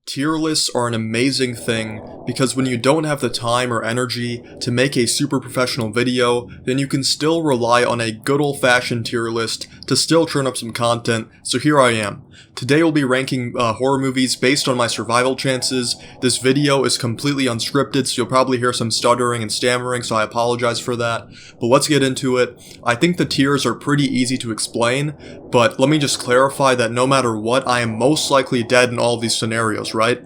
Tier lists are an amazing thing because when you don't have the time or energy to make a super professional video, then you can still rely on a good old-fashioned tier list to still churn up some content, so here I am. Today we'll be ranking horror movies based on my survival chances. This video is completely unscripted, so you'll probably hear some stuttering and stammering, so I apologize for that. But let's get into it. I think the tiers are pretty easy to explain, but let me just clarify that no matter what, I am most likely dead in all of these scenarios, right?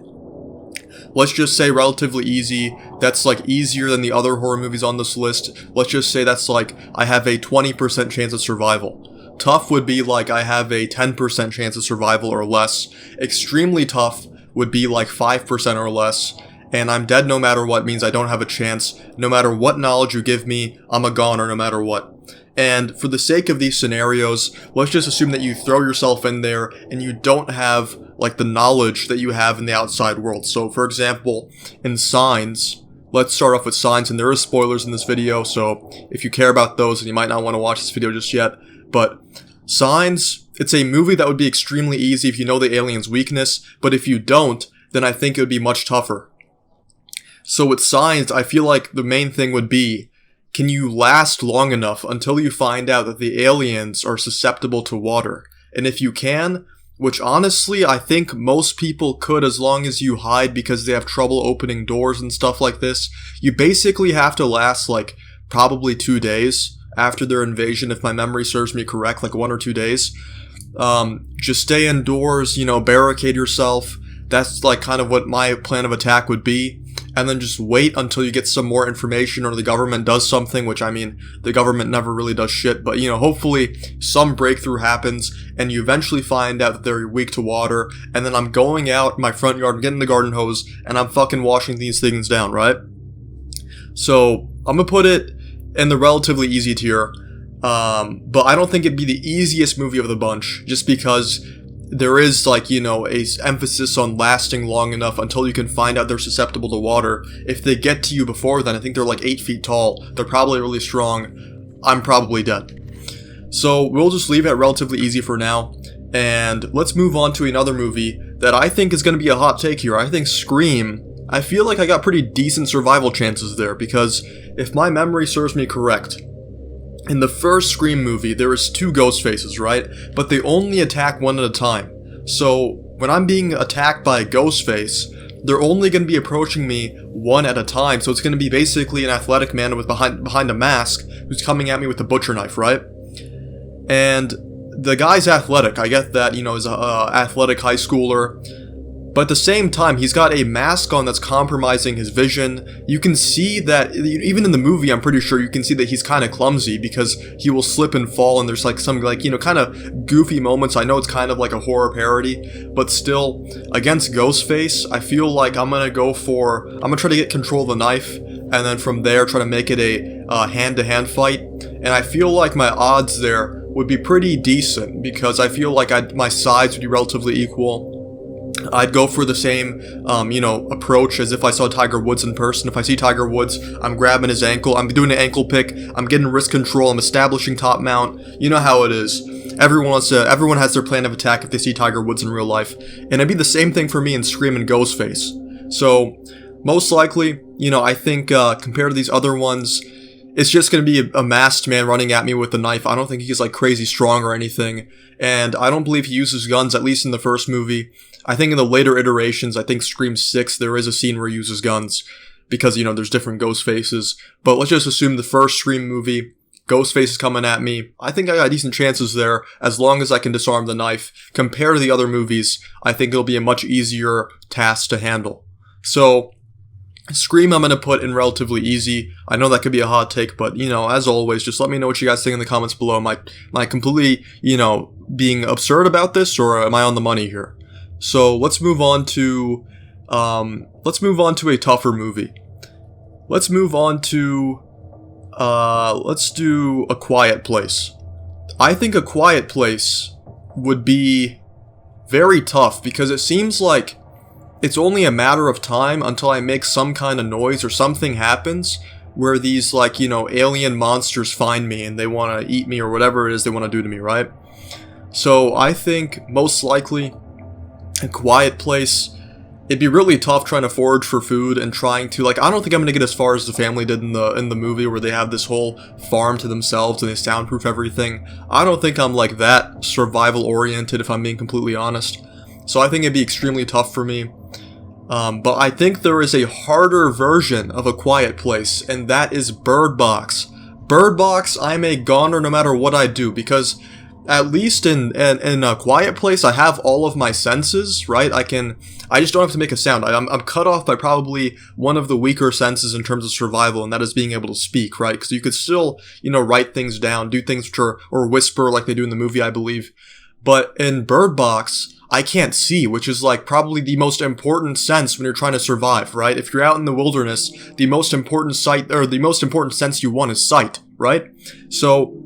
Let's just say relatively easy. That's like easier than the other horror movies on this list. Let's just say that's like I have a 20% chance of survival. Tough would be like I have a 10% chance of survival or less. Extremely tough would be like 5% or less. And I'm dead no matter what means I don't have a chance. No matter what knowledge you give me, I'm a goner no matter what. And for the sake of these scenarios, let's just assume that you throw yourself in there and you don't have like the knowledge that you have in the outside world. So for example, in Signs, let's start off with Signs, and there is spoilers in this video, so if you care about those, then you might not want to watch this video just yet. But Signs, it's a movie that would be extremely easy if you know the alien's weakness, but if you don't, then I think it would be much tougher. So with Signs, I feel like the main thing would be, can you last long enough until you find out that the aliens are susceptible to water? And if you can, which honestly I think most people could as long as you hide because they have trouble opening doors and stuff like this, you basically have to last like probably 2 days after their invasion, if my memory serves me correct, like 1 or 2 days. Just stay indoors, barricade yourself. That's like kind of what my plan of attack would be. And then just wait until you get some more information or the government does something, which I mean, the government never really does shit, but hopefully some breakthrough happens and you eventually find out that they're weak to water, and then I'm going out in my front yard, getting the garden hose, and I'm fucking washing these things down, right? So, I'm gonna put it in the relatively easy tier, but I don't think it'd be the easiest movie of the bunch, just because there is a emphasis on lasting long enough until you can find out they're susceptible to water. If they get to you before then, I think they're like 8 feet tall, they're probably really strong, I'm probably dead. So we'll just leave it relatively easy for now, and let's move on to another movie that I think is going to be a hot take here. I think Scream, I feel like I got pretty decent survival chances there, because if my memory serves me correct, in the first Scream movie, there is 2 ghost faces, right? But they only attack one at a time. So, when I'm being attacked by a ghost face, they're only going to be approaching me one at a time. So it's going to be basically an athletic man with behind a mask who's coming at me with a butcher knife, right? And the guy's athletic. I get that, he's an athletic high schooler. But at the same time, he's got a mask on that's compromising his vision. You can see that, even in the movie, I'm pretty sure you can see that he's kind of clumsy because he will slip and fall, and there's some kind of goofy moments. I know it's kind of like a horror parody, but still, against Ghostface, I feel like I'm gonna try to get control of the knife, and then from there try to make it a hand-to-hand fight. And I feel like my odds there would be pretty decent because I feel like my sides would be relatively equal. I'd go for the same, approach as if I saw Tiger Woods in person. If I see Tiger Woods, I'm grabbing his ankle, I'm doing an ankle pick, I'm getting wrist control, I'm establishing top mount. You know how it is. Everyone has their plan of attack if they see Tiger Woods in real life. And it'd be the same thing for me in Scream and Ghostface. So, most likely, I think, compared to these other ones, it's just going to be a masked man running at me with a knife. I don't think he's crazy strong or anything. And I don't believe he uses guns, at least in the first movie. I think in the later iterations, I think Scream 6, there is a scene where he uses guns. Because, there's different ghost faces. But let's just assume the first Scream movie, Ghostface is coming at me. I think I got decent chances there, as long as I can disarm the knife. Compared to the other movies, I think it'll be a much easier task to handle. So, Scream I'm going to put in relatively easy. I know that could be a hot take, but, as always, just let me know what you guys think in the comments below. Am I completely, being absurd about this, or am I on the money here? So, let's move on to a tougher movie. Let's do A Quiet Place. I think A Quiet Place would be very tough, because it seems like it's only a matter of time until I make some kind of noise or something happens where these, alien monsters find me and they want to eat me or whatever it is they want to do to me, right? So I think most likely A Quiet Place it'd be really tough trying to forage for food and trying to, like, I don't think I'm gonna get as far as the family did in the movie where they have this whole farm to themselves and they soundproof everything. I don't think I'm like that survival oriented, if I'm being completely honest. So I think it'd be extremely tough for me. But I think there is a harder version of A Quiet Place, and that is Bird Box. Bird Box, I'm a goner no matter what I do, because at least in A Quiet Place, I have all of my senses, right? I just don't have to make a sound. I'm cut off by probably one of the weaker senses in terms of survival, and that is being able to speak, right? Because you could still, write things down, do things or whisper like they do in the movie, I believe. But in Bird Box, I can't see, which is like probably the most important sense when you're trying to survive, right? If you're out in the wilderness, the most important sense you want is sight, right? So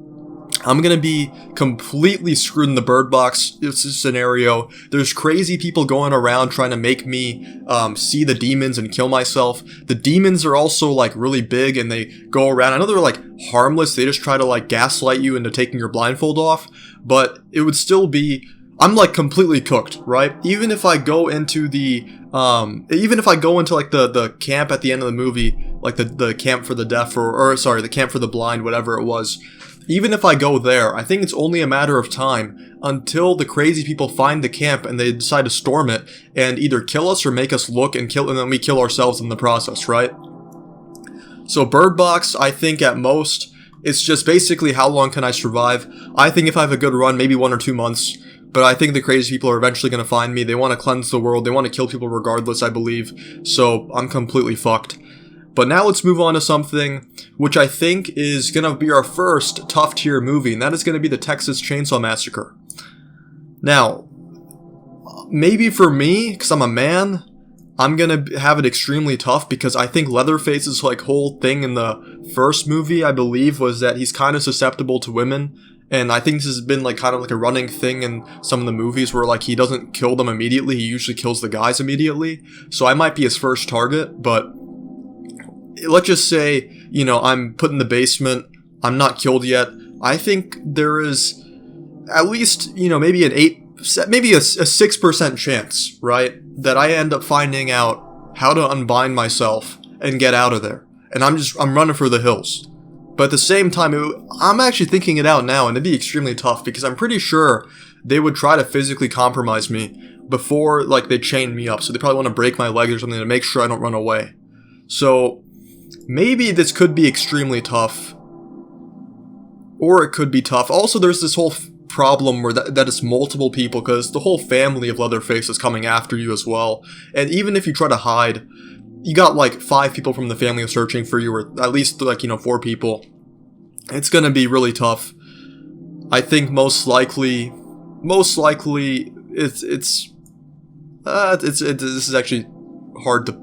I'm gonna be completely screwed in the Bird Box scenario. There's crazy people going around trying to make me see the demons and kill myself. The demons are also like really big and they go around. I know they're like harmless. They just try to like gaslight you into taking your blindfold off. But it would still be, I'm like completely cooked, right? Even if I go into the the camp at the end of the movie, like the camp for the deaf or the camp for the blind, whatever it was. Even if I go there, I think it's only a matter of time until the crazy people find the camp and they decide to storm it and either kill us or make us look and then we kill ourselves in the process, right? So Bird Box, I think at most, it's just basically how long can I survive. I think if I have a good run, maybe 1 or 2 months, but I think the crazy people are eventually going to find me. They want to cleanse the world. They want to kill people regardless, I believe. So I'm completely fucked. But now let's move on to something which I think is going to be our first tough tier movie, and that is going to be the Texas Chainsaw Massacre. Now, maybe for me, because I'm a man, I'm going to have it extremely tough because I think Leatherface's like whole thing in the first movie, I believe, was that he's kind of susceptible to women. And I think this has been like kind of like a running thing in some of the movies where like he doesn't kill them immediately, he usually kills the guys immediately. So I might be his first target, but let's just say, I'm put in the basement, I'm not killed yet. I think there is at least, maybe maybe a 6% chance, right, that I end up finding out how to unbind myself and get out of there. And I'm running for the hills. But at the same time, I'm actually thinking it out now, and it'd be extremely tough because I'm pretty sure they would try to physically compromise me before, like, they chain me up. So they probably want to break my legs or something to make sure I don't run away. So maybe this could be extremely tough, or it could be tough. Also, there's this whole problem where that it's multiple people because the whole family of Leatherface is coming after you as well. And even if you try to hide, you got like 5 people from the family searching for you, or at least like 4 people. It's gonna be really tough. I think most likely, this is actually hard to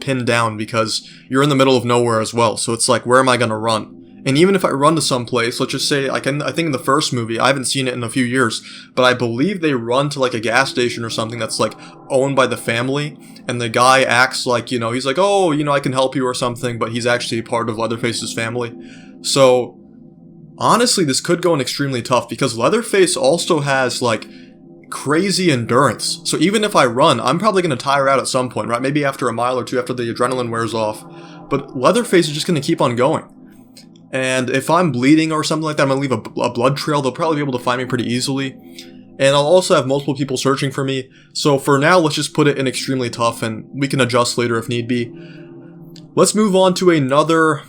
pin down because you're in the middle of nowhere as well. So it's like, where am I gonna run? And even if I run to some place, let's just say, I think in the first movie, I haven't seen it in a few years, but I believe they run to like a gas station or something that's like owned by the family, and the guy acts like, he's like, oh, I can help you or something, but he's actually part of Leatherface's family. So honestly, this could go in extremely tough because Leatherface also has like crazy endurance. So even if I run, I'm probably going to tire out at some point, right? Maybe after a mile or two after the adrenaline wears off. But Leatherface is just going to keep on going. And if I'm bleeding or something like that, I'm going to leave a blood trail. They'll probably be able to find me pretty easily. And I'll also have multiple people searching for me. So for now, let's just put it in extremely tough, and we can adjust later if need be. Let's move on to another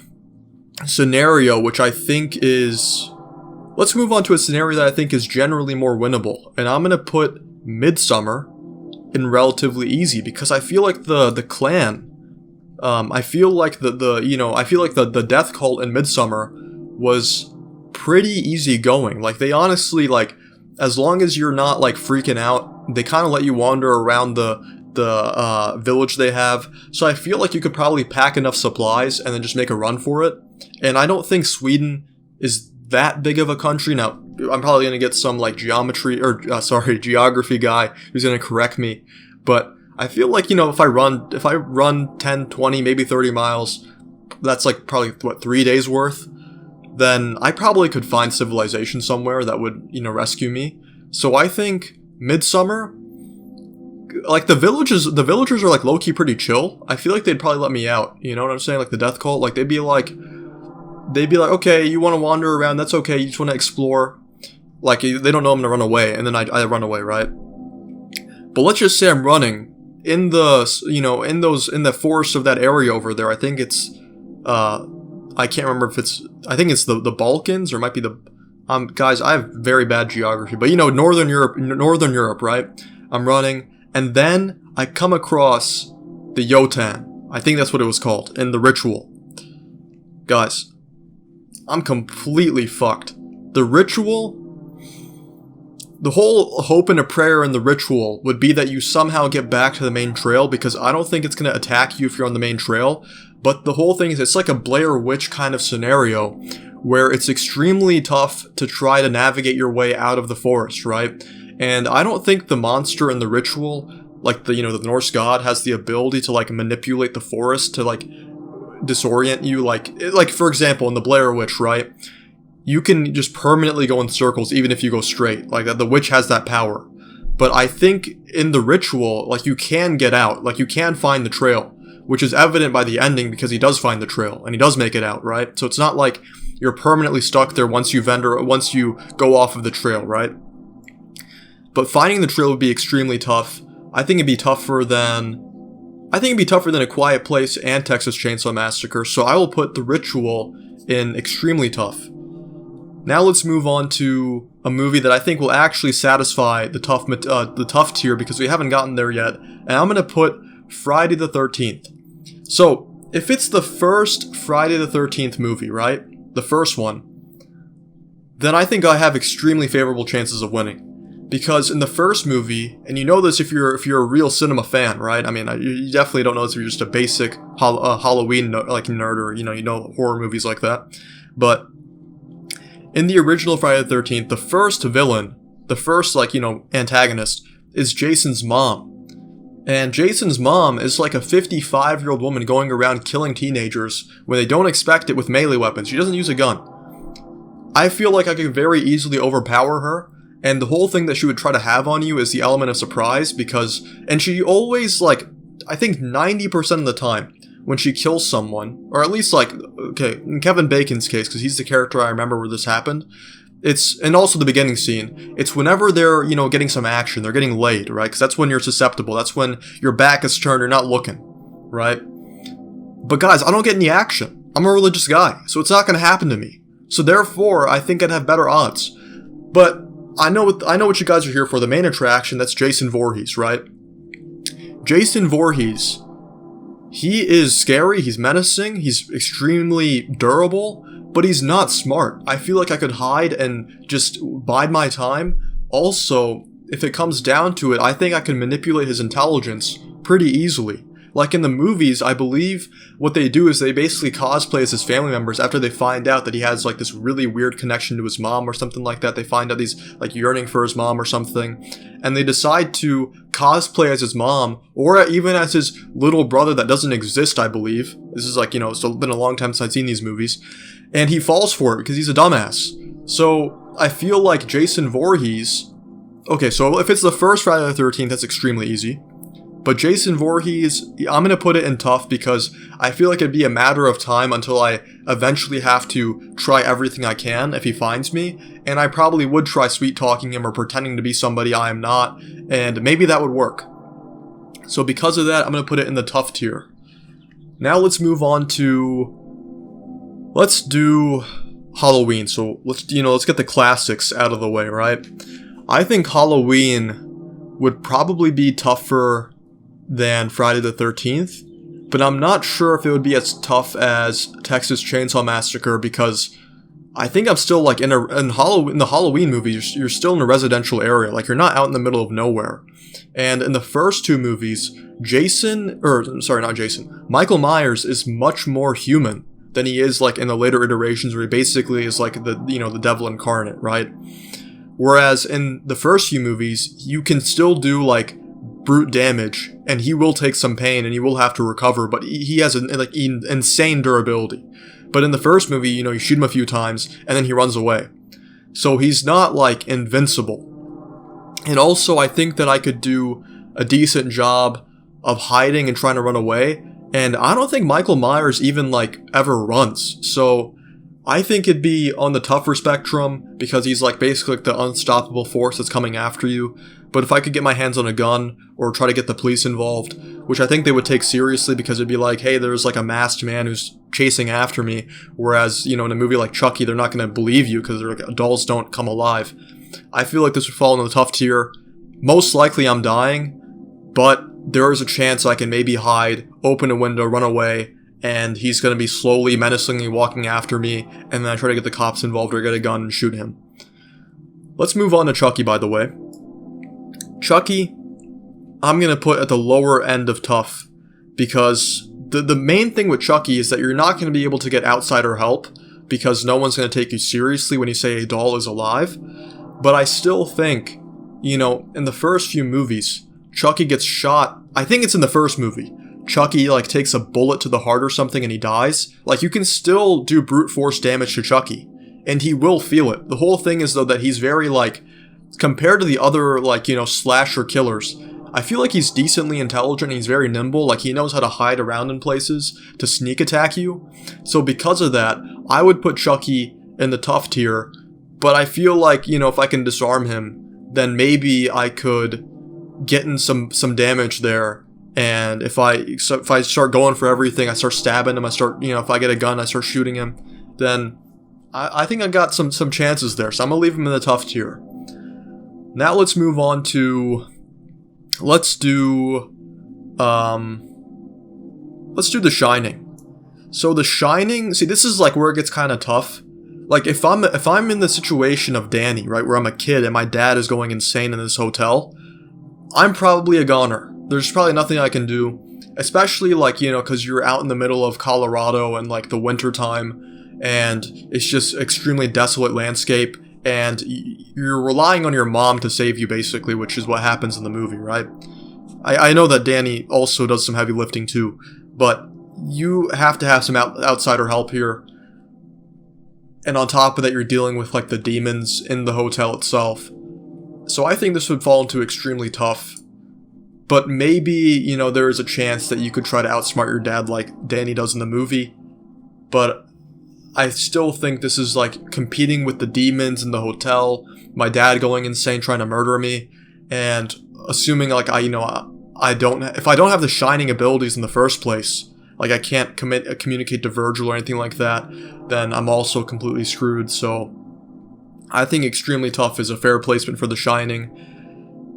scenario, which I think is... Let's move on to a scenario that I think is generally more winnable. And I'm going to put Midsommar in relatively easy, because I feel like the clan... I feel like the death cult in Midsommar was pretty easy going. Like, they honestly, like, as long as you're not like freaking out, they kind of let you wander around the village they have. So I feel like you could probably pack enough supplies and then just make a run for it. And I don't think Sweden is that big of a country. Now, I'm probably gonna get some like geography guy who's gonna correct me, but I feel like, if I run 10, 20, maybe 30 miles, that's like probably, 3 days worth, then I probably could find civilization somewhere that would, rescue me. So I think Midsommar, like the villagers are like low-key pretty chill. I feel like they'd probably let me out. You know what I'm saying? Like the death cult, like they'd be like, okay, you want to wander around? That's okay. You just want to explore. Like they don't know I'm gonna run away, and then I run away, right? But let's just say I'm running in the in the forest of that area over there. I think it's I can't remember if it's, I think it's the Balkans, or it might be the guys, I have very bad geography, but Northern Europe, right? I'm running, and then I come across the Yotan. I think that's what it was called in the ritual. Guys, I'm completely fucked. The ritual, the whole hope and a prayer in the ritual would be that you somehow get back to the main trail, because I don't think it's going to attack you if you're on the main trail. But the whole thing is, it's like a Blair Witch kind of scenario where it's extremely tough to try to navigate your way out of the forest, right? And I don't think the monster in the ritual, like the Norse god, has the ability to like manipulate the forest to like disorient you. Like for example, in the Blair Witch, right? You can just permanently go in circles even if you go straight. Like the witch has that power. But I think in the ritual, like you can get out, like you can find the trail, which is evident by the ending because he does find the trail and he does make it out, right? So it's not like you're permanently stuck there once you go off of the trail, right? But finding the trail would be extremely tough. I think it'd be tougher than A Quiet Place and Texas Chainsaw Massacre, so I will put The Ritual in extremely tough. Now let's move on to a movie that I think will actually satisfy the tough tier, because we haven't gotten there yet, and I'm going to put Friday the 13th. So, if it's the first Friday the 13th movie, right? The first one, then I think I have extremely favorable chances of winning. Because in the first movie, and you know this if you're a real cinema fan, right? I mean, you definitely don't know this if you're just a basic Halloween nerd, or you know horror movies like that. But in the original Friday the 13th, the first villain, the first antagonist, is Jason's mom. And Jason's mom is like a 55-year-old woman going around killing teenagers when they don't expect it with melee weapons. She doesn't use a gun. I feel like I could very easily overpower her. And the whole thing that she would try to have on you is the element of surprise, and she always, I think 90% of the time, when she kills someone, or at least in Kevin Bacon's case, because he's the character I remember where this happened, and also the beginning scene, it's whenever they're, getting some action, they're getting laid, right? Because that's when you're susceptible, that's when your back is turned, you're not looking, right? But guys, I don't get any action. I'm a religious guy, so it's not going to happen to me. So therefore, I think I'd have better odds. But I know what you guys are here for, the main attraction, that's Jason Voorhees, right? Jason Voorhees, he is scary, he's menacing, he's extremely durable, but he's not smart. I feel like I could hide and just bide my time. Also, if it comes down to it, I think I can manipulate his intelligence pretty easily. Like in the movies, I believe what they do is they basically cosplay as his family members after they find out that he has this really weird connection to his mom or something like that. They find out he's yearning for his mom or something, and they decide to cosplay as his mom, or even as his little brother that doesn't exist, I believe. This is it's been a long time since I've seen these movies, and he falls for it because he's a dumbass. So I feel like Jason Voorhees, okay, so if it's the first Friday the 13th, that's extremely easy. But Jason Voorhees, I'm going to put it in tough because I feel like it'd be a matter of time until I eventually have to try everything I can if he finds me, and I probably would try sweet-talking him or pretending to be somebody I am not, and maybe that would work. So because of that, I'm going to put it in the tough tier. Now let's move on to... Let's do Halloween. So let's get the classics out of the way, right? I think Halloween would probably be tougher than Friday the 13th, but I'm not sure if it would be as tough as Texas Chainsaw Massacre, because I think I'm still in the Halloween movies, you're still in a residential area, you're not out in the middle of nowhere. And in the first two movies, Michael Myers is much more human than he is in the later iterations, where he basically is the devil incarnate, right? Whereas in the first few movies, you can still do brute damage, and he will take some pain and he will have to recover, but he has an insane durability. But in the first movie, you shoot him a few times and then he runs away. So he's not invincible. And also I think that I could do a decent job of hiding and trying to run away. And I don't think Michael Myers even like ever runs. So I think it'd be on the tougher spectrum because he's like basically like the unstoppable force that's coming after you. But if I could get my hands on a gun or try to get the police involved, which I think they would take seriously because it'd be like, hey, there's like a masked man who's chasing after me. Whereas, you know, in a movie like Chucky, they're not going to believe you because they're like, dolls don't come alive. I feel like this would fall in the tough tier. Most likely I'm dying, but there is a chance I can maybe hide, open a window, run away, and he's going to be slowly, menacingly walking after me, and then I try to get the cops involved or get a gun and shoot him. Let's move on to Chucky, by the way. Chucky, I'm going to put at the lower end of tough, because the main thing with Chucky is that you're not going to be able to get outsider help, because no one's going to take you seriously when you say a doll is alive. But I still think, you know, in the first few movies, Chucky gets shot. I think it's in the first movie. Chucky like takes a bullet to the heart or something and he dies. Like, you can still do brute force damage to Chucky, and he will feel it. The whole thing is though that he's very like, compared to the other like, you know, slasher killers, I feel like he's decently intelligent and he's very nimble. Like, he knows how to hide around in places to sneak attack you. So because of that, I would put Chucky in the tough tier. But I feel like, you know, if I can disarm him, then maybe I could get in some damage there. And if I start going for everything, I start stabbing him, I start, you know, if I get a gun, I start shooting him, then I think I got some chances there. So I'm gonna leave him in the tough tier. Now let's move on to, let's do The Shining. So The Shining, see, this is like where it gets kind of tough. Like, if I'm in the situation of Danny, right, where I'm a kid and my dad is going insane in this hotel, I'm probably a goner. There's probably nothing I can do, especially like, you know, because you're out in the middle of Colorado and like the winter time, and it's just extremely desolate landscape, and you're relying on your mom to save you basically, which is what happens in the movie, right? I know that Danny also does some heavy lifting too, but you have to have some outsider help here. And on top of that, you're dealing with like the demons in the hotel itself. So I think this would fall into extremely tough. But maybe, you know, there is a chance that you could try to outsmart your dad like Danny does in the movie. But I still think this is like competing with the demons in the hotel, my dad going insane trying to murder me, and assuming like if I don't have the Shining abilities in the first place, like I can't communicate to Virgil or anything like that, then I'm also completely screwed. So I think extremely tough is a fair placement for The Shining.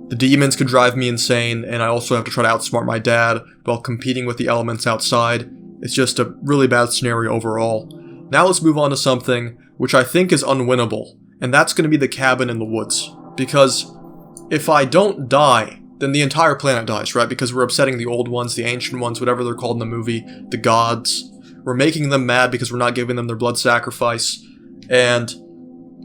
The demons could drive me insane, and I also have to try to outsmart my dad while competing with the elements outside. It's just a really bad scenario overall. Now let's move on to something which I think is unwinnable, and that's going to be the cabin in the woods. Because if I don't die, then the entire planet dies, right? Because we're upsetting the old ones, the ancient ones, whatever they're called in the movie, the gods. We're making them mad because we're not giving them their blood sacrifice. And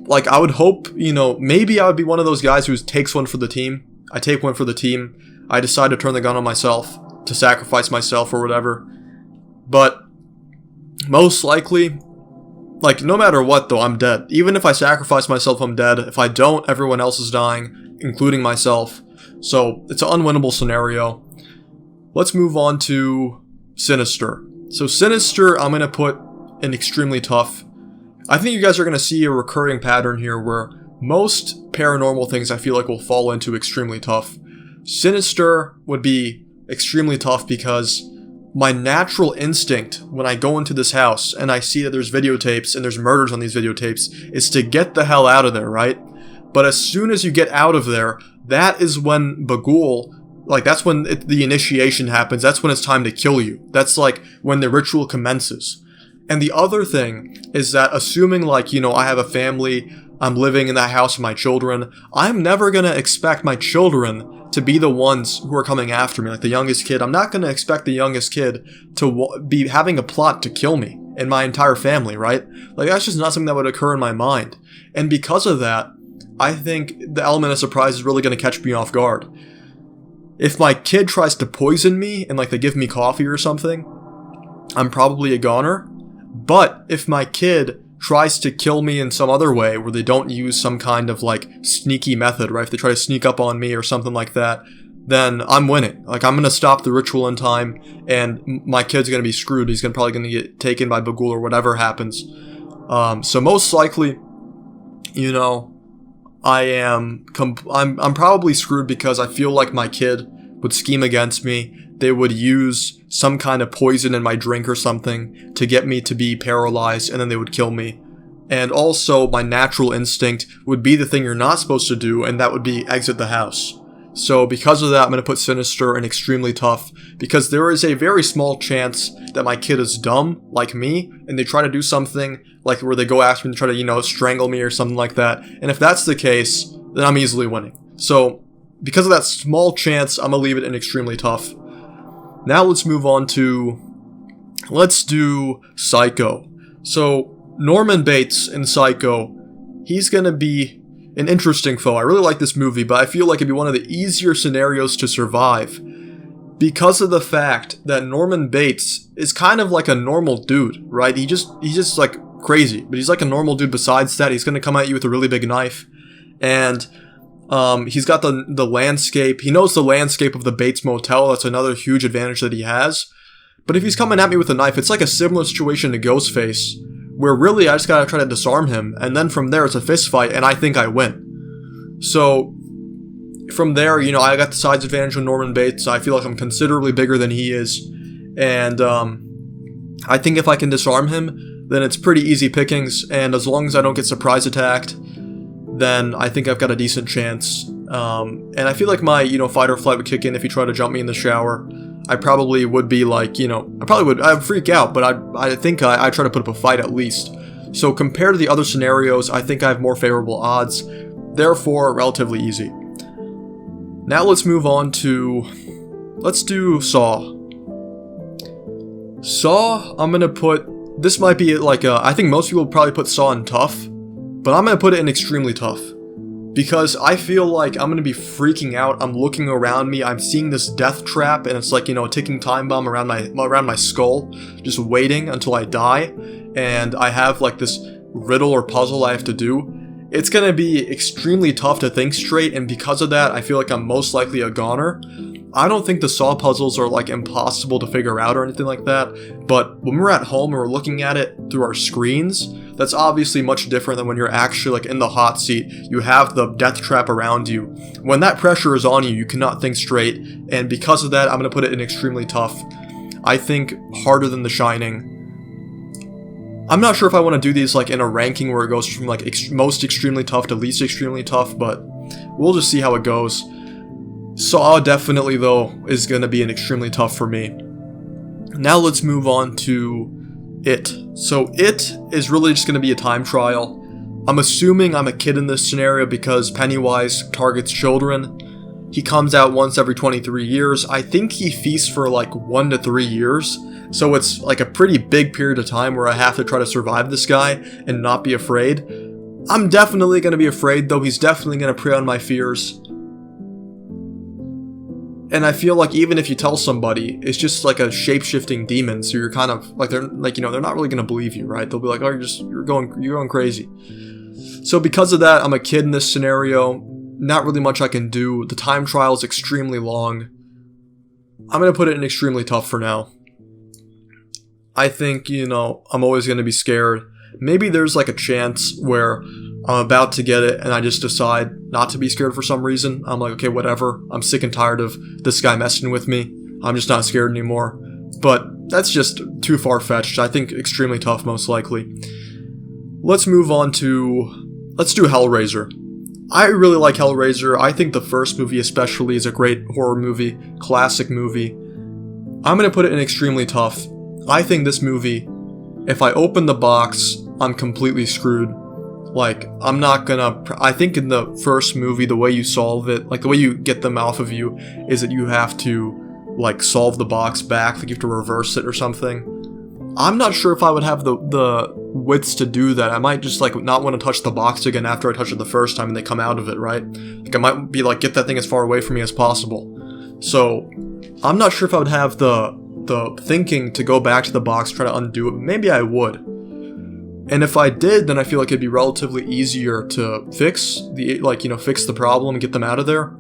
like, I would hope, you know, maybe I would be one of those guys who takes one for the team. I take one for the team. I decide to turn the gun on myself, to sacrifice myself or whatever. But most likely, like, no matter what though, I'm dead. Even if I sacrifice myself, I'm dead. If I don't, everyone else is dying, including myself. So it's an unwinnable scenario. Let's move on to Sinister. So Sinister, I'm going to put in extremely tough. I think you guys are going to see a recurring pattern here where most paranormal things I feel like will fall into extremely tough. Sinister would be extremely tough because my natural instinct when I go into this house and I see that there's videotapes and there's murders on these videotapes is to get the hell out of there, right? But as soon as you get out of there, that is when Bagul, like that's when the initiation happens. That's when it's time to kill you. That's like when the ritual commences. And the other thing is that assuming like, you know, I have a family, I'm living in that house with my children, I'm never going to expect my children to be the ones who are coming after me, like the youngest kid. I'm not going to expect the youngest kid to be having a plot to kill me and my entire family, right? Like, that's just not something that would occur in my mind. And because of that, I think the element of surprise is really going to catch me off guard. If my kid tries to poison me and like they give me coffee or something, I'm probably a goner. But if my kid tries to kill me in some other way where they don't use some kind of like sneaky method, right? If they try to sneak up on me or something like that, then I'm winning. Like, I'm gonna stop the ritual in time, and my kid's gonna be screwed. He's probably gonna get taken by Bagul or whatever happens. So most likely, you know, I'm probably screwed because I feel like my kid would scheme against me. They would use some kind of poison in my drink or something to get me to be paralyzed, and then they would kill me. And also, my natural instinct would be the thing you're not supposed to do, and that would be exit the house. So because of that, I'm going to put Sinister in extremely tough, because there is a very small chance that my kid is dumb, like me, and they try to do something, like where they go after me and try to, you know, strangle me or something like that. And if that's the case, then I'm easily winning. So, because of that small chance, I'm going to leave it in extremely tough. Now let's move on to, let's do Psycho. So, Norman Bates in Psycho, he's going to be an interesting foe. I really like this movie, but I feel like it'd be one of the easier scenarios to survive because of the fact that Norman Bates is kind of like a normal dude, right? He's just like crazy, but he's like a normal dude. Besides that, he's going to come at you with a really big knife, and he's got the landscape. He knows the landscape of the Bates Motel. That's another huge advantage that he has. But if he's coming at me with a knife, it's like a similar situation to Ghostface, where really I just gotta try to disarm him, and then from there it's a fist fight, and I think I win. So, from there, you know, I got the size advantage with Norman Bates. I feel like I'm considerably bigger than he is, and I think if I can disarm him, then it's pretty easy pickings, and as long as I don't get surprise attacked, then I think I've got a decent chance. And I feel like my, you know, fight or flight would kick in if he tried to jump me in the shower. I probably would be like, you know, I'd freak out, but I think I try to put up a fight at least. So compared to the other scenarios, I think I have more favorable odds, therefore relatively easy. Now let's move on to, let's do Saw. Saw, I'm gonna put, this might be like I think most people would probably put Saw in tough, but I'm gonna put it in extremely tough. Because I feel like I'm gonna be freaking out. I'm looking around me, I'm seeing this death trap, and it's like, you know, a ticking time bomb around my skull, just waiting until I die, and I have like this riddle or puzzle I have to do. It's gonna be extremely tough to think straight, and because of that, I feel like I'm most likely a goner. I don't think the Saw puzzles are like impossible to figure out or anything like that, but when we're at home and we're looking at it through our screens, that's obviously much different than when you're actually like in the hot seat. You have the death trap around you. When that pressure is on you, you cannot think straight, and because of that, I'm going to put it in extremely tough. I think harder than The Shining. I'm not sure if I want to do these like in a ranking where it goes from like most extremely tough to least extremely tough, but we'll just see how it goes. Saw definitely, though, is going to be an extremely tough for me. Now let's move on to It. So It is really just going to be a time trial. I'm assuming I'm a kid in this scenario because Pennywise targets children. He comes out once every 23 years. I think he feasts for like 1 to 3 years. So it's like a pretty big period of time where I have to try to survive this guy and not be afraid. I'm definitely going to be afraid, though. He's definitely going to prey on my fears. And I feel like even if you tell somebody, it's just like a shape-shifting demon, so you're kind of like, they're like, you know, they're not really gonna believe you, right? They'll be like, oh, you're going crazy. So because of that, I'm a kid in this scenario. Not really much I can do. The time trial is extremely long. I'm gonna put it in extremely tough for now. I think, you know, I'm always gonna be scared. Maybe there's like a chance where I'm about to get it and I just decide not to be scared for some reason. I'm like, okay, whatever. I'm sick and tired of this guy messing with me. I'm just not scared anymore. But that's just too far-fetched. I think extremely tough, most likely. Let's move on to, let's do Hellraiser. I really like Hellraiser. I think the first movie especially is a great horror movie, classic movie. I'm going to put it in extremely tough. I think this movie, if I open the box, I'm completely screwed. Like, I'm not gonna, I think in the first movie, the way you solve it, like the way you get them off of you, is that you have to, like, solve the box back, like you have to reverse it or something. I'm not sure if I would have the wits to do that. I might just, like, not want to touch the box again after I touch it the first time and they come out of it, right? Like, I might be like, get that thing as far away from me as possible. So, I'm not sure if I would have the thinking to go back to the box, try to undo it. Maybe I would. And if I did, then I feel like it'd be relatively easier to fix the, like, you know, fix the problem and get them out of there.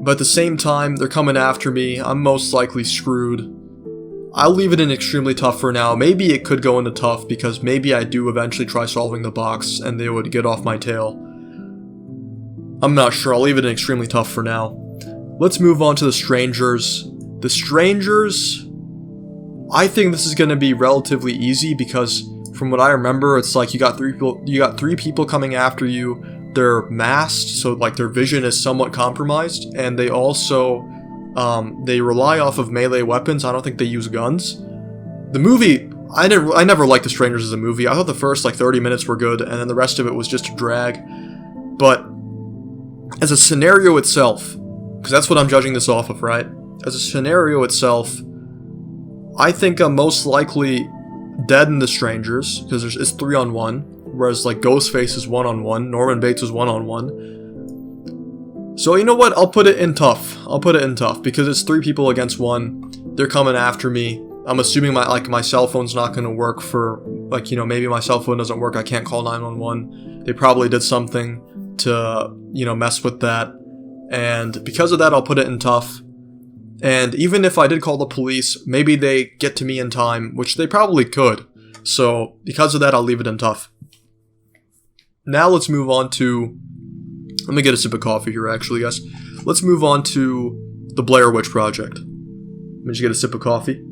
But at the same time, they're coming after me. I'm most likely screwed. I'll leave it in extremely tough for now. Maybe it could go into tough because maybe I do eventually try solving the box and they would get off my tail. I'm not sure. I'll leave it in extremely tough for now. Let's move on to the strangers. The strangers, I think this is going to be relatively easy because from what I remember, it's like you got three people coming after you. They're masked, so like their vision is somewhat compromised, and they also they rely off of melee weapons. I don't think they use guns. The movie, I never liked The Strangers as a movie. I thought the first like 30 minutes were good, and then the rest of it was just a drag. But as a scenario itself, because that's what I'm judging this off of, right? As a scenario itself, I think I'm most likely dead in The Strangers, because it's 3-on-1, whereas like Ghostface is 1-on-1, Norman Bates is 1-on-1. So you know what, I'll put it in tough. Because it's 3 people against 1. They're coming after me. I'm assuming my cell phone's not going to work for, like, you know, maybe my cell phone doesn't work, I can't call 911. They probably did something to, you know, mess with that. And because of that, I'll put it in tough. And even if I did call the police, maybe they get to me in time, which they probably could. So because of that, I'll leave it in tough. Now let's move on to... Let me get a sip of coffee here, actually, guys. Let's move on to the Blair Witch Project. Let me just get a sip of coffee.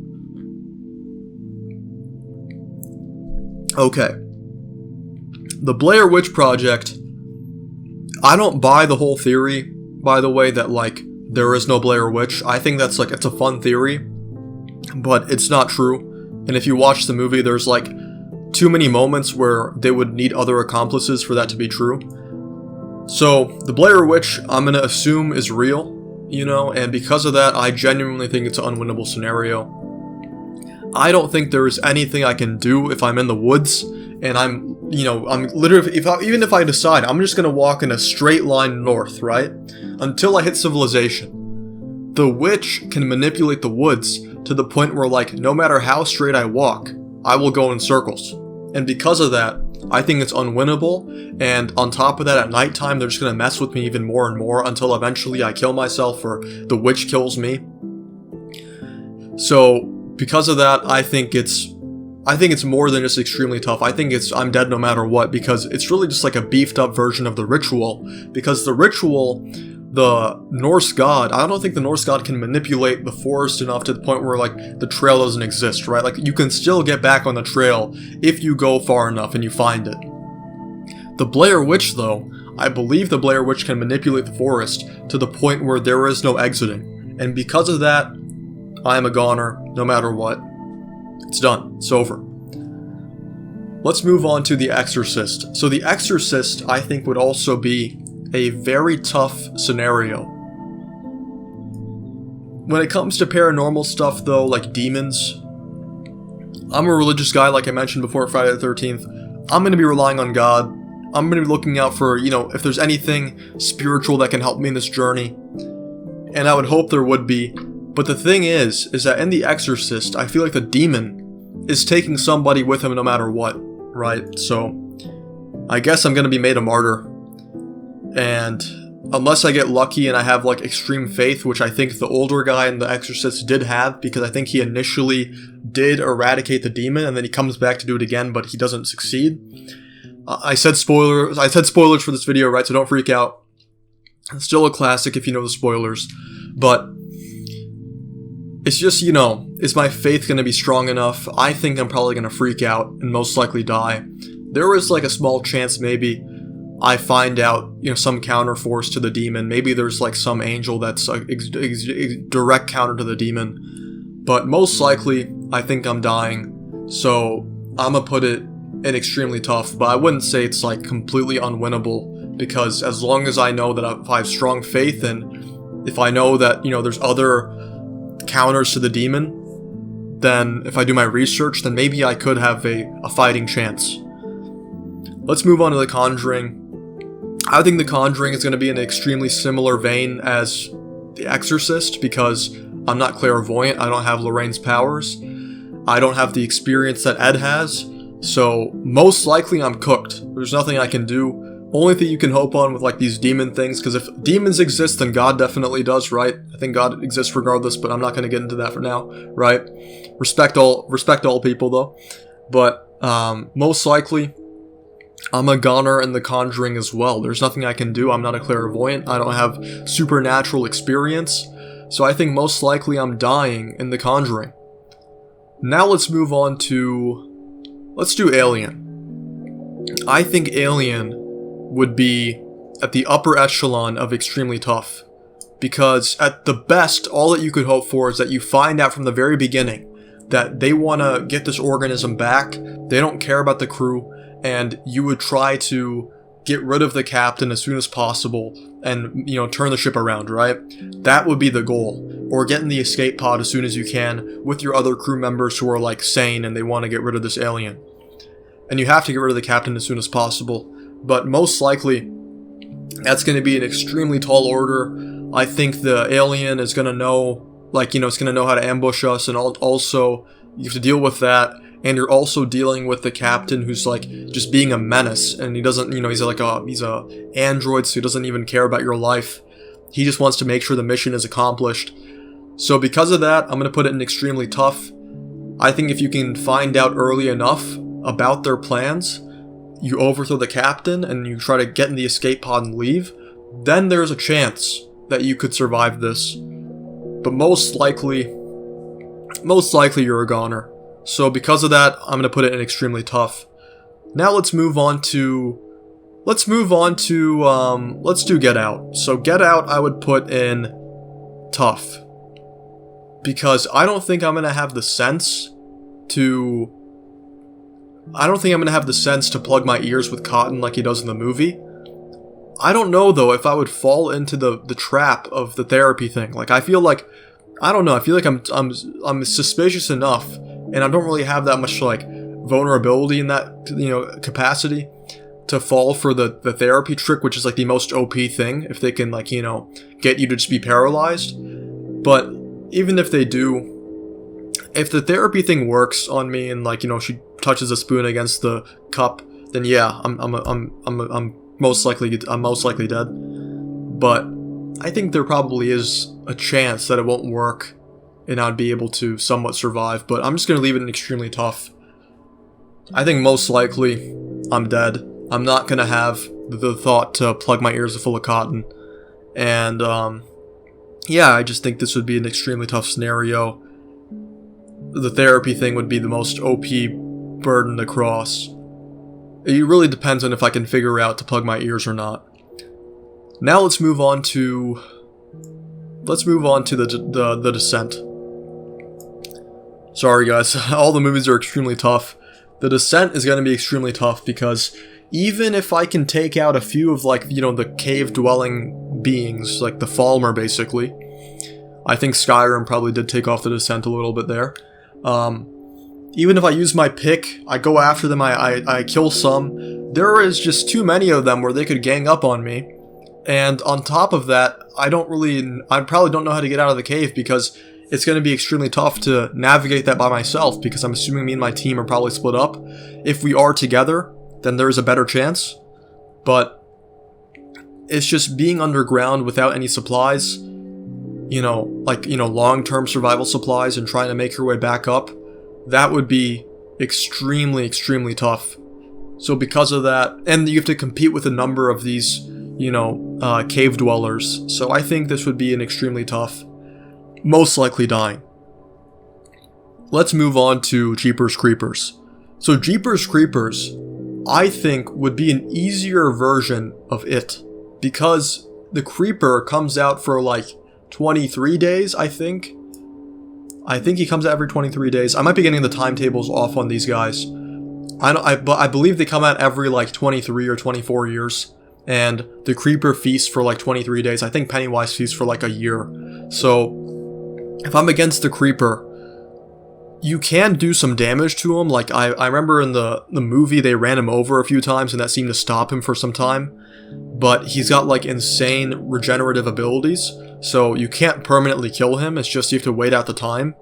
Okay. The Blair Witch Project... I don't buy the whole theory, by the way, that, like, there is no Blair Witch. I think that's, like, it's a fun theory, but it's not true. And if you watch the movie, there's, like, too many moments where they would need other accomplices for that to be true. So, the Blair Witch, I'm gonna assume, is real, you know, and because of that, I genuinely think it's an unwinnable scenario. I don't think there is anything I can do if I'm in the woods, and I'm literally, even if I decide, I'm just gonna walk in a straight line north, right? Until I hit civilization. The witch can manipulate the woods to the point where, like, no matter how straight I walk, I will go in circles. And because of that, I think it's unwinnable, and on top of that, at nighttime, they're just gonna mess with me even more and more until eventually I kill myself or the witch kills me. So, because of that, I think it's more than just extremely tough. I think I'm dead no matter what, because it's really just like a beefed up version of the ritual. Because the ritual, the Norse god, I don't think the Norse god can manipulate the forest enough to the point where, like, the trail doesn't exist, right? Like, you can still get back on the trail if you go far enough and you find it. The Blair Witch, though, I believe the Blair Witch can manipulate the forest to the point where there is no exiting. And because of that, I am a goner, no matter what. It's done. It's over. Let's move on to The Exorcist. So The Exorcist, I think, would also be a very tough scenario. When it comes to paranormal stuff, though, like demons, I'm a religious guy, like I mentioned before, Friday the 13th. I'm going to be relying on God. I'm going to be looking out for, you know, if there's anything spiritual that can help me in this journey. And I would hope there would be. But the thing is that in The Exorcist, I feel like the demon is taking somebody with him no matter what, right? So, I guess I'm going to be made a martyr. And unless I get lucky and I have, like, extreme faith, which I think the older guy in The Exorcist did have, because I think he initially did eradicate the demon, and then he comes back to do it again, but he doesn't succeed. I said spoilers for this video, right? So don't freak out. It's still a classic if you know the spoilers. But it's just, you know, is my faith going to be strong enough? I think I'm probably going to freak out and most likely die. There is, like, a small chance maybe I find out, you know, some counterforce to the demon. Maybe there's, like, some angel that's a direct counter to the demon. But most likely, I think I'm dying. So I'm gonna put it in extremely tough. But I wouldn't say it's, like, completely unwinnable. Because as long as I know that if I have strong faith, and if I know that, you know, there's other counters to the demon, then if I do my research, then maybe I could have a fighting chance. Let's move on to The Conjuring. I think The Conjuring is going to be in an extremely similar vein as The Exorcist, because I'm not clairvoyant, I don't have Lorraine's powers, I don't have the experience that Ed has, so most likely I'm cooked. There's nothing I can do, Only thing you can hope on with like these demon things, because if demons exist, then God definitely does, right? I think God exists regardless, but I'm not going to get into that for now, right? Respect all people though. But most likely, I'm a goner in The Conjuring as well. There's nothing I can do. I'm not a clairvoyant. I don't have supernatural experience. So I think most likely I'm dying in The Conjuring. Now let's move on to... let's do Alien. I think Alien would be at the upper echelon of extremely tough. Because at the best, all that you could hope for is that you find out from the very beginning that they want to get this organism back, they don't care about the crew, and you would try to get rid of the captain as soon as possible and, turn the ship around, right? That would be the goal. Or get in the escape pod as soon as you can with your other crew members who are, like, sane and they want to get rid of this alien. And you have to get rid of the captain as soon as possible. But most likely, that's going to be an extremely tall order. I think the alien is going to know, it's going to know how to ambush us, and also, you have to deal with that. And you're also dealing with the captain who's like just being a menace, and he doesn't, he's a android, so he doesn't even care about your life. He just wants to make sure the mission is accomplished. So because of that, I'm going to put it in extremely tough. I think if you can find out early enough about their plans, you overthrow the captain and you try to get in the escape pod and leave, then there's a chance that you could survive this. But most likely you're a goner. So because of that, I'm going to put it in extremely tough. Now let's do Get Out. So Get Out I would put in tough. Because I don't think I'm going to have the sense to plug my ears with cotton like he does in the movie. I don't know though if I would fall into the trap of the therapy thing. Like I feel like I'm suspicious enough, and I don't really have that much like vulnerability in that capacity to fall for the therapy trick, which is like the most OP thing if they can get you to just be paralyzed. But even if they do, if the therapy thing works on me and she touches a spoon against the cup, then yeah, I'm most likely dead. But I think there probably is a chance that it won't work and I'd be able to somewhat survive, but I'm just going to leave it in extremely tough. I think most likely I'm dead. I'm not going to have the thought to plug my ears full of cotton. And yeah, I just think this would be an extremely tough scenario. The therapy thing would be the most OP burden to cross. It really depends on if I can figure out to plug my ears or not. Now let's move on to the Descent. Sorry guys, all the movies are extremely tough. The Descent is going to be extremely tough because even if I can take out a few of the cave-dwelling beings, like the Falmer basically, I think Skyrim probably did take off the Descent a little bit there. Even if I use my pick, I go after them, I kill some, there is just too many of them where they could gang up on me. And on top of that, I probably don't know how to get out of the cave because it's going to be extremely tough to navigate that by myself because I'm assuming me and my team are probably split up. If we are together, then there's a better chance. But it's just being underground without any supplies, long-term survival supplies and trying to make your way back up, that would be extremely, extremely tough. So because of that, and you have to compete with a number of these cave dwellers. So I think this would be an extremely tough, most likely dying. Let's move on to Jeepers Creepers. So Jeepers Creepers, I think, would be an easier version of it because the Creeper comes out for 23 days, I think. I think he comes out every 23 days. I might be getting the timetables off on these guys. But I believe they come out every 23 or 24 years. And the Creeper feasts for 23 days. I think Pennywise feasts for a year. So if I'm against the Creeper, you can do some damage to him. I remember in the movie they ran him over a few times and that seemed to stop him for some time. But he's got insane regenerative abilities. So you can't permanently kill him. It's just you have to wait out the time.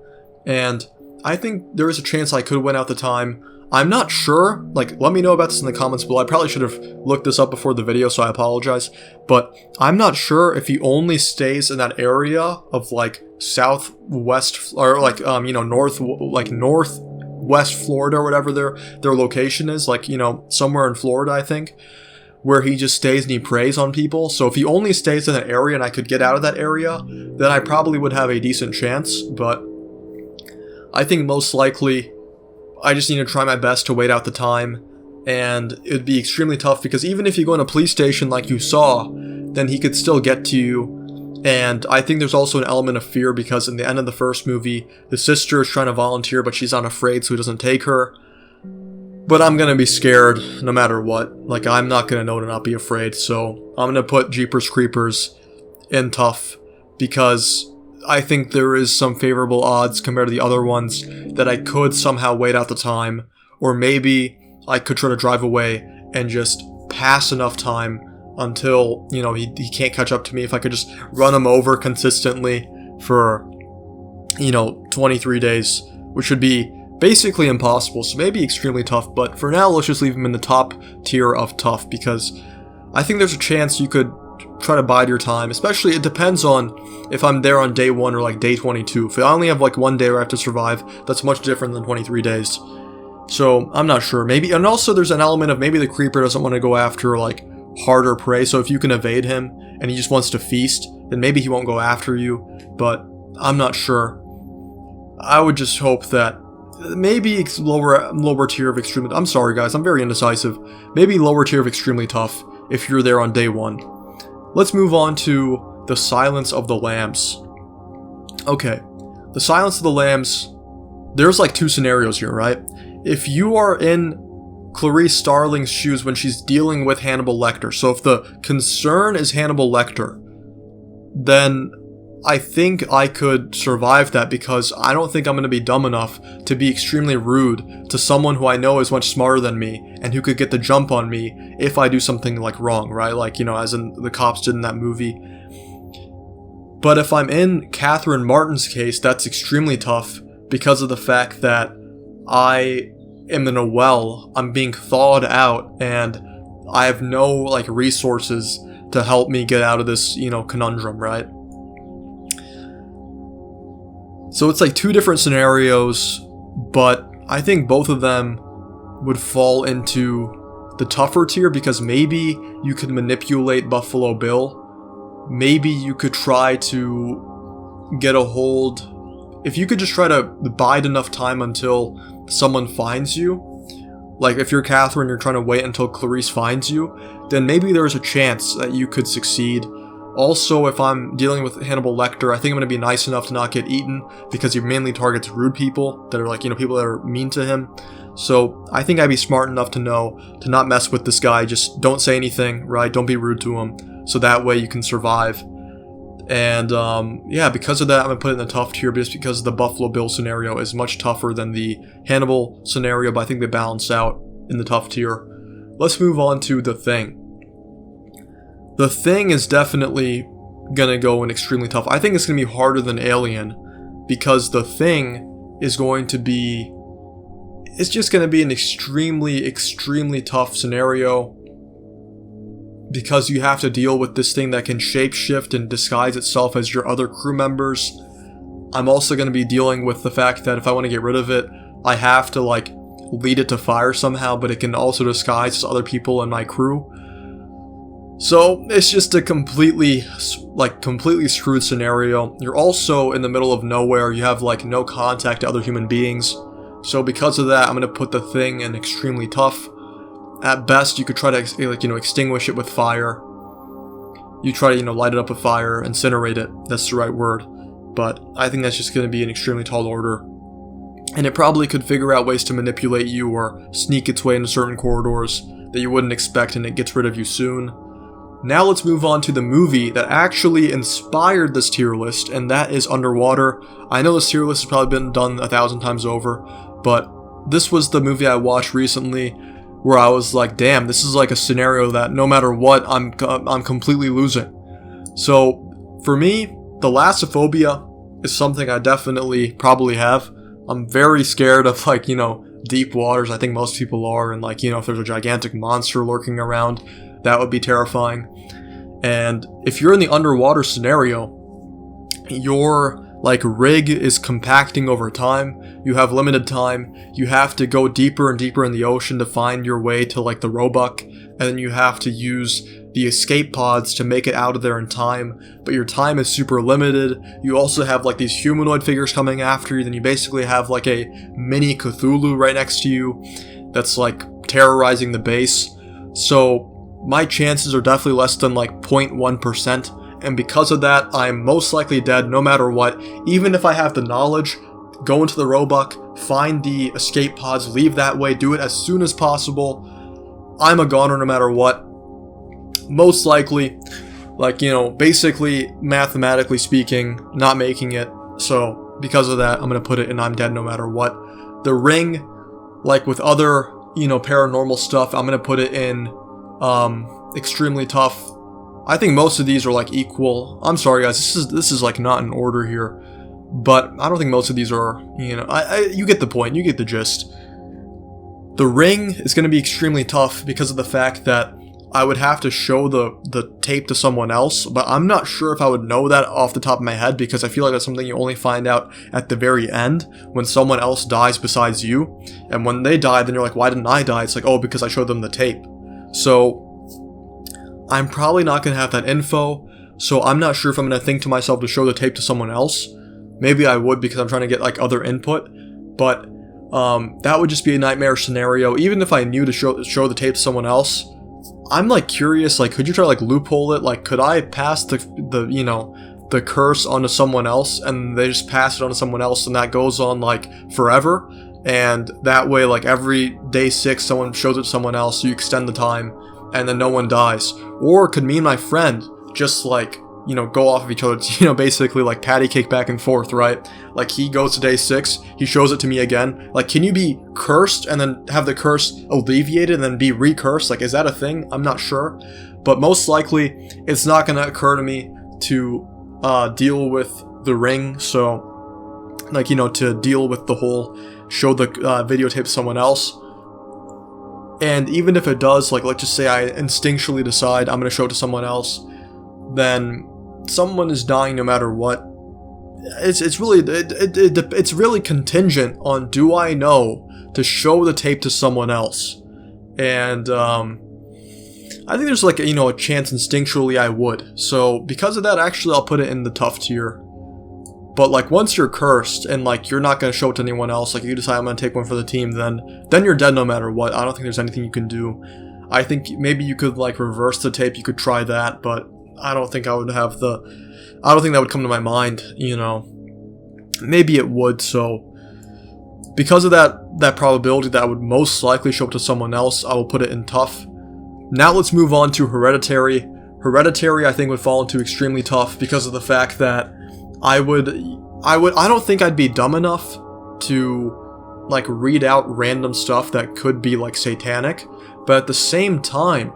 And I think there is a chance I could wait out the time. I'm not sure, like, let me know about this in the comments below. I probably should have looked this up before the video, so I apologize. But I'm not sure if he only stays in that area of, like, southwest, or, like, northwest Florida, or whatever their location is. Like, somewhere in Florida, I think, where he just stays and he preys on people. So if he only stays in that area and I could get out of that area, then I probably would have a decent chance. But I think most likely I just need to try my best to wait out the time, and it'd be extremely tough because even if you go in a police station like you saw, then he could still get to you. And I think there's also an element of fear because in the end of the first movie, the sister is trying to volunteer, but she's not afraid, so he doesn't take her. But I'm gonna be scared no matter what. Like, I'm not gonna know to not be afraid, so I'm gonna put Jeepers Creepers in tough because I think there is some favorable odds compared to the other ones that I could somehow wait out the time, or maybe I could try to drive away and just pass enough time until, he can't catch up to me. If I could just run him over consistently for, 23 days, which would be basically impossible, so maybe extremely tough, but for now, let's just leave him in the top tier of tough, because I think there's a chance you could try to bide your time, especially it depends on if I'm there on day 1 or like day 22. If I only have like 1 day where I have to survive, that's much different than 23 days. So I'm not sure. Maybe, and also there's an element of maybe the creeper doesn't want to go after like harder prey, so if you can evade him and he just wants to feast, then maybe he won't go after you, but I'm not sure. I would just hope that maybe it's lower tier of extremely, I'm sorry guys, I'm very indecisive. Maybe lower tier of extremely tough if you're there on day 1. Let's move on to the Silence of the Lambs. Okay, the Silence of the Lambs, there's like 2 scenarios here, right? If you are in Clarice Starling's shoes when she's dealing with Hannibal Lecter, so if the concern is Hannibal Lecter, then I think I could survive that because I don't think I'm going to be dumb enough to be extremely rude to someone who I know is much smarter than me and who could get the jump on me if I do something like wrong, right? Like, as in the cops did in that movie. But if I'm in Catherine Martin's case, that's extremely tough because of the fact that I am in a well, I'm being thawed out, and I have no, like, resources to help me get out of this, conundrum, right? So it's like 2 different scenarios, but I think both of them would fall into the tougher tier because maybe you could manipulate Buffalo Bill. Maybe you could try to get a hold. If you could just try to bide enough time until someone finds you, like if you're Catherine, you're trying to wait until Clarice finds you, then maybe there's a chance that you could succeed. Also, if I'm dealing with Hannibal Lecter, I think I'm going to be nice enough to not get eaten because he mainly targets rude people that are like, people that are mean to him. So I think I'd be smart enough to know to not mess with this guy. Just don't say anything, right? Don't be rude to him. So that way you can survive. And yeah, because of that, I'm going to put it in the tough tier just because the Buffalo Bill scenario is much tougher than the Hannibal scenario, but I think they balance out in the tough tier. Let's move on to The Thing. The Thing is definitely gonna go in extremely tough. I think it's gonna be harder than Alien because The Thing is going to be, it's just gonna be an extremely tough scenario because you have to deal with this thing that can shapeshift and disguise itself as your other crew members. I'm also gonna be dealing with the fact that if I want to get rid of it, I have to like lead it to fire somehow, but it can also disguise as other people in my crew. So it's just a completely screwed scenario. You're also in the middle of nowhere. You have like no contact to other human beings. So because of that, I'm gonna put The Thing in extremely tough. At best, you could try to extinguish it with fire. You try to light it up with fire, incinerate it. That's the right word. But I think that's just gonna be an extremely tall order. And it probably could figure out ways to manipulate you or sneak its way into certain corridors that you wouldn't expect, and it gets rid of you soon. Now let's move on to the movie that actually inspired this tier list, and that is Underwater. I know this tier list has probably been done 1,000 times over, but this was the movie I watched recently where I was like, damn, this is like a scenario that no matter what, I'm completely losing. So for me, thalassophobia is something I definitely probably have. I'm very scared of deep waters. I think most people are, and like, you know, if there's a gigantic monster lurking around, that would be terrifying. And if you're in the underwater scenario, your like rig is compacting over time. You have limited time. You have to go deeper and deeper in the ocean to find your way to like the Roebuck, and then you have to use the escape pods to make it out of there in time, but your time is super limited. You also have like these humanoid figures coming after you, then you basically have like a mini Cthulhu right next to you that's like terrorizing the base. So my chances are definitely less than like 0.1%, and because of that, I'm most likely dead no matter what. Even if I have the knowledge, go into the Roebuck, find the escape pods, leave that way, do it as soon as possible, I'm a goner no matter what. Most likely, like, you know, basically, mathematically speaking, not making it. So, because of that, I'm going to put it in I'm dead no matter what. The Ring, like with other, you know, paranormal stuff, I'm going to put it in extremely tough. I think most of these are like equal. I'm sorry guys, this is like not in order here. But I don't think most of these are, you know, you get the point, you get the gist. The Ring is going to be extremely tough because of the fact that I would have to show the tape to someone else, but I'm not sure if I would know that off the top of my head, because I feel like that's something you only find out at the very end when someone else dies besides you. And when they die, then you're like, why didn't I die? It's like, oh, because I showed them the tape. So I'm probably not going to have that info, so I'm not sure if I'm going to think to myself to show the tape to someone else. Maybe I would, because I'm trying to get like other input, but that would just be a nightmare scenario. Even if I knew to show the tape to someone else, I'm like curious, like, could you try to like loophole it? Like, could I pass the you know, the curse onto someone else, and they just pass it onto someone else, and that goes on like forever, and that way like every day 6 someone shows it to someone else, so you extend the time, and then no one dies? Or could me and my friend just like, you know, go off of each other, you know, basically like patty cake back and forth, right? Like, he goes to day 6, he shows it to me again. Like, can you be cursed and then have the curse alleviated and then be re-cursed? Like, is that a thing? I'm not sure. But most likely, it's not going to occur to me to deal with the Ring. So, like, you know, to deal with the whole show the videotape to someone else. And even if it does, like, let's just say I instinctually decide I'm going to show it to someone else, then someone is dying no matter what. It's really contingent on, do I know to show the tape to someone else? And I think there's like, you know, a chance instinctually I would. So because of that, actually I'll put it in the tough tier. But like, once you're cursed and like you're not going to show it to anyone else, like you decide I'm going to take one for the team, then you're dead no matter what. I don't think there's anything you can do. I think maybe you could like reverse the tape, you could try that, but I don't think I would have I don't think that would come to my mind, you know. Maybe it would, so because of that probability that I would most likely show it to someone else, I will put it in tough. Now let's move on to Hereditary. Hereditary, I think, would fall into extremely tough because of the fact that I don't think I'd be dumb enough to like read out random stuff that could be like satanic, but at the same time,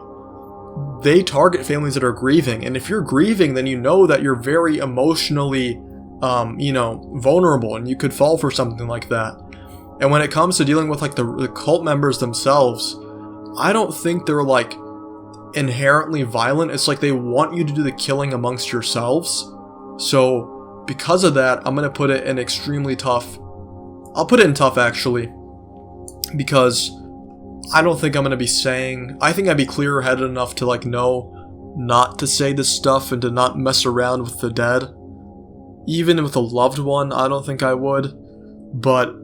they target families that are grieving, and if you're grieving, then you know that you're very emotionally, you know, vulnerable, and you could fall for something like that. And when it comes to dealing with like the cult members themselves, I don't think they're like inherently violent. It's like they want you to do the killing amongst yourselves. So because of that, I'm gonna put it in extremely tough. I'll put it in tough actually, because I don't think I'm going to be saying, I think I'd be clear-headed enough to like know not to say this stuff and to not mess around with the dead. Even with a loved one, I don't think I would. But,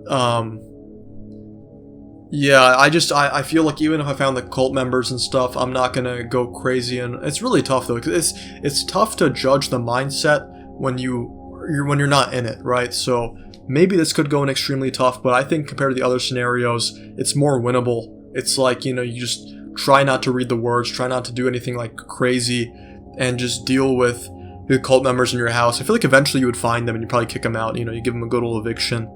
yeah, I feel like even if I found the cult members and stuff, I'm not going to go crazy. And it's really tough though, because it's tough to judge the mindset when you're not in it, right? So maybe this could go in extremely tough, but I think compared to the other scenarios, it's more winnable. It's like, you know, you just try not to read the words, try not to do anything like crazy, and just deal with the cult members in your house. I feel like eventually you would find them and you probably kick them out, you know, you give them a good old eviction.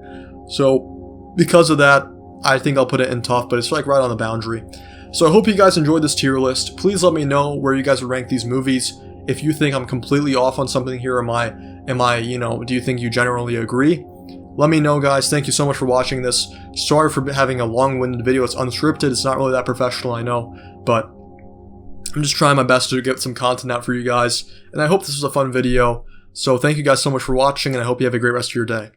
So because of that, I think I'll put it in tough, but it's like right on the boundary. So I hope you guys enjoyed this tier list. Please let me know where you guys would rank these movies. If you think I'm completely off on something here, am I, you know, do you think you generally agree? let me know, guys. Thank you so much for watching this. Sorry for having a long-winded video. It's unscripted. It's not really that professional, I know, but I'm just trying my best to get some content out for you guys, and I hope this was a fun video. So thank you guys so much for watching, and I hope you have a great rest of your day.